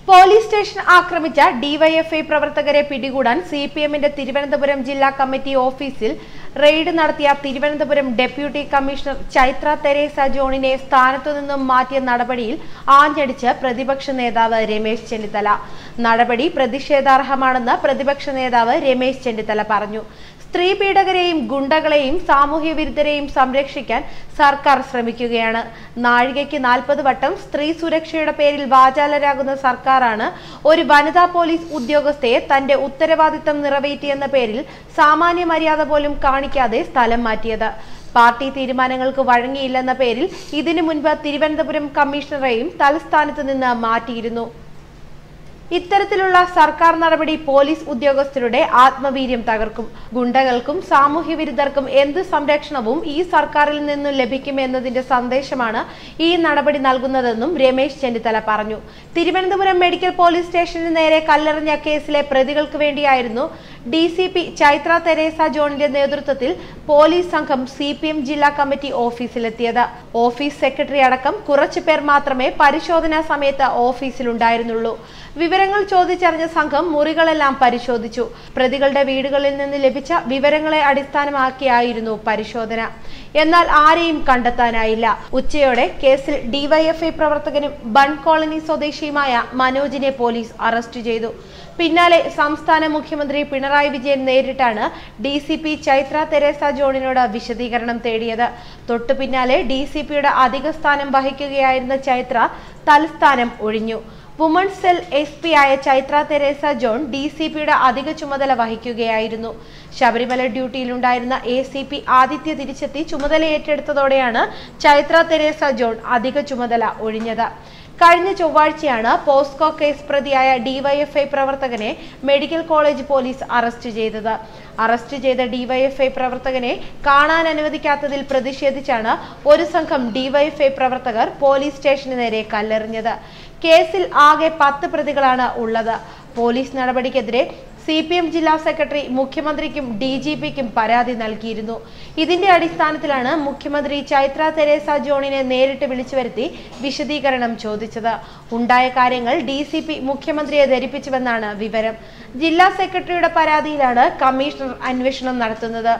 Police station ആക്രമിച്ച DYFI പ്രവർത്തകരെ പിടികൂടാൻ സിപിഎമ്മിന്റെ തിരുവനന്തപുരം ജില്ലാ കമ്മിറ്റി ഓഫീസിൽ റെയ്ഡ് നടത്തിയ തിരുവനന്തപുരം ഡെപ്യൂട്ടി കമ്മീഷണർ ചൈത്ര തെരേസ ജോണിനെ സ്ഥാനത്തു നിന്നും മാറ്റിയ നടപടിയിൽ ആഞ്ഞടിച്ച് പ്രതിപക്ഷ നേതാവ് രമേശ് ചെന്നിത്തല. നടപടി പ്രതിഷേധാർഹമാണെന്ന് പ്രതിപക്ഷ നേതാവ് രമേശ് ചെന്നിത്തല പറഞ്ഞു. സ്ത്രീ പീഡകരെയും ഗുണ്ടകളെയും സാമൂഹ്യ വിരുദ്ധരെയും സംരക്ഷിക്കാൻ സർക്കാർ ശ്രമിക്കുകയാണ്. നാഴികയ്ക്ക് 40 വട്ടം സ്ത്രീ സുരക്ഷയുടെ പേരിൽ വാചാലരാകുന്ന സർക്കാരാണ് ഒരു വനിതാ പോലീസ് ഉദ്യോഗസ്ഥയെ തന്റെ ഉത്തരവാദിത്തം നിറവേറ്റിയെന്ന പേരിൽ സാമാന്യ മര്യാദ പോലും കാണിക്കാതെ സ്ഥലം മാറ്റിയത്. പാർട്ടി തീരുമാനങ്ങൾക്ക് വഴങ്ങിയില്ലെന്ന പേരിൽ ഇതിനു മുൻപ് തിരുവനന്തപുരം കമ്മീഷണറെയും തലസ്ഥാനത്ത് നിന്ന് മാറ്റിയിരുന്നു. ഇത്തരത്തിലുള്ള സർക്കാർ നടപടി പോലീസ് ഉദ്യോഗസ്ഥരുടെ ആത്മവീര്യം തകർക്കും. ഗുണ്ടകൾക്കും സാമൂഹ്യ വിരുദ്ധർക്കും എന്ത് സംരക്ഷണവും ഈ സർക്കാരിൽ നിന്നും ലഭിക്കുമെന്നതിന്റെ സന്ദേശമാണ് ഈ നടപടി നൽകുന്നതെന്നും രമേശ് ചെന്നിത്തല പറഞ്ഞു. തിരുവനന്തപുരം മെഡിക്കൽ പോലീസ് സ്റ്റേഷന് നേരെ കല്ലെറിഞ്ഞ കേസിലെ പ്രതികൾക്ക് വേണ്ടിയായിരുന്നു ഡിസിപി ചൈത്ര തെരേസ ജോണിന്റെ നേതൃത്വത്തിൽ പോലീസ് സംഘം സിപിഎം ജില്ലാ കമ്മിറ്റി ഓഫീസിലെത്തിയത്. ഓഫീസ് സെക്രട്ടറി അടക്കം കുറച്ചുപേർ മാത്രമേ പരിശോധനാ സമയത്ത് ഓഫീസിലുണ്ടായിരുന്നുള്ളൂ. വിവരങ്ങൾ ചോദിച്ചറിഞ്ഞ സംഘം മുറികളെല്ലാം പരിശോധിച്ചു. പ്രതികളുടെ വീടുകളിൽ നിന്ന് ലഭിച്ച വിവരങ്ങളെ അടിസ്ഥാനമാക്കിയായിരുന്നു പരിശോധന. എന്നാൽ ആരെയും കണ്ടെത്താനായില്ല. ഉച്ചയോടെ കേസിൽ ഡിവൈഎഫ്ഐ പ്രവർത്തകനും ബൺ കോളനി സ്വദേശിയുമായ മനോജിനെ പോലീസ് അറസ്റ്റ് ചെയ്തു. പിന്നാലെ സംസ്ഥാന മുഖ്യമന്ത്രി പിണറായി വിജയൻ നേരിട്ടാണ് ഡിസിപി ചൈത്ര തെരേസ ജോണിനോട് വിശദീകരണം തേടിയത്. തൊട്ടു പിന്നാലെ ഡിസിപിയുടെ അധിക സ്ഥാനം വഹിക്കുകയായിരുന്ന ചൈത്ര തൽസ്ഥാനം ഒഴിഞ്ഞു. വുമൺസ് സെൽ SP ആയ ചൈത്ര തെരേസ ജോൺ ഡിസിപിയുടെ അധിക ചുമതല വഹിക്കുകയായിരുന്നു. ശബരിമല ഡ്യൂട്ടിയിലുണ്ടായിരുന്ന ACP ആദിത്യ തിരിച്ചെത്തി ചുമതല ഏറ്റെടുത്തതോടെയാണ് ചൈത്ര തെരേസ ജോൺ അധിക ചുമതല ഒഴിഞ്ഞത്. കഴിഞ്ഞ ചൊവ്വാഴ്ചയാണ് പോസ്കോ കേസ് പ്രതിയായ ഡിവൈഎഫ്ഐ പ്രവർത്തകനെ മെഡിക്കൽ കോളേജ് പോലീസ് അറസ്റ്റ് ചെയ്തത്. അറസ്റ്റ് ചെയ്ത ഡിവൈഎഫ്ഐ പ്രവർത്തകനെ കാണാൻ അനുവദിക്കാത്തതിൽ പ്രതിഷേധിച്ചാണ് ഒരു സംഘം ഡിവൈഎഫ്ഐ പ്രവർത്തകർ പോലീസ് സ്റ്റേഷന് നേരെ കല്ലെറിഞ്ഞത്. കേസിൽ ആകെ 10 പ്രതികളാണ് ഉള്ളത്. പോലീസ് നടപടിക്കെതിരെ CPM ജില്ലാ സെക്രട്ടറി മുഖ്യമന്ത്രിക്കും DGPക്കും പരാതി നൽകിയിരുന്നു. ഇതിന്റെ അടിസ്ഥാനത്തിലാണ് മുഖ്യമന്ത്രി ചൈത്ര തെരേസ ജോണിനെ നേരിട്ട് വിളിച്ചു വരുത്തി വിശദീകരണം ചോദിച്ചത്. ഉണ്ടായ കാര്യങ്ങൾ DCP മുഖ്യമന്ത്രിയെ ധരിപ്പിച്ചുവെന്നാണ് വിവരം. ജില്ലാ സെക്രട്ടറിയുടെ പരാതിയിലാണ് കമ്മീഷണർ അന്വേഷണം നടത്തുന്നത്.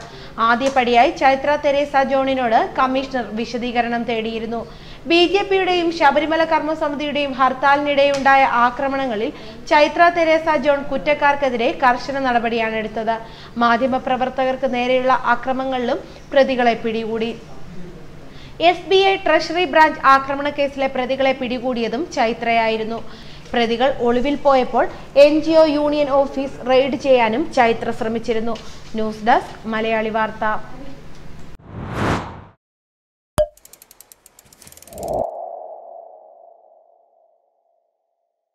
ആദ്യപടിയായി ചൈത്ര തെരേസ ജോണിനോട് കമ്മീഷണർ വിശദീകരണം തേടിയിരുന്നു. BJPയുടെയും ശബരിമല കർമ്മസമിതിയുടെയും ഹർത്താലിനിടെയുണ്ടായ ആക്രമണങ്ങളിൽ ചൈത്ര തെരേസ ജോൺ കുറ്റക്കാർക്കെതിരെ കർശന നടപടിയാണ് എടുത്തത്. മാധ്യമപ്രവർത്തകർക്ക് നേരെയുള്ള അക്രമങ്ങളിലും പ്രതികളെ പിടികൂടി. SBI ട്രഷറി ബ്രാഞ്ച് ആക്രമണ കേസിലെ പ്രതികളെ പിടികൂടിയതും ചൈത്രയായിരുന്നു. പ്രതികൾ ഒളിവിൽ പോയപ്പോൾ NGO യൂണിയൻ ഓഫീസ് റെയ്ഡ് ചെയ്യാനും ചൈത്ര ശ്രമിച്ചിരുന്നു. ന്യൂസ് ഡെസ്ക് മലയാളി വാർത്ത.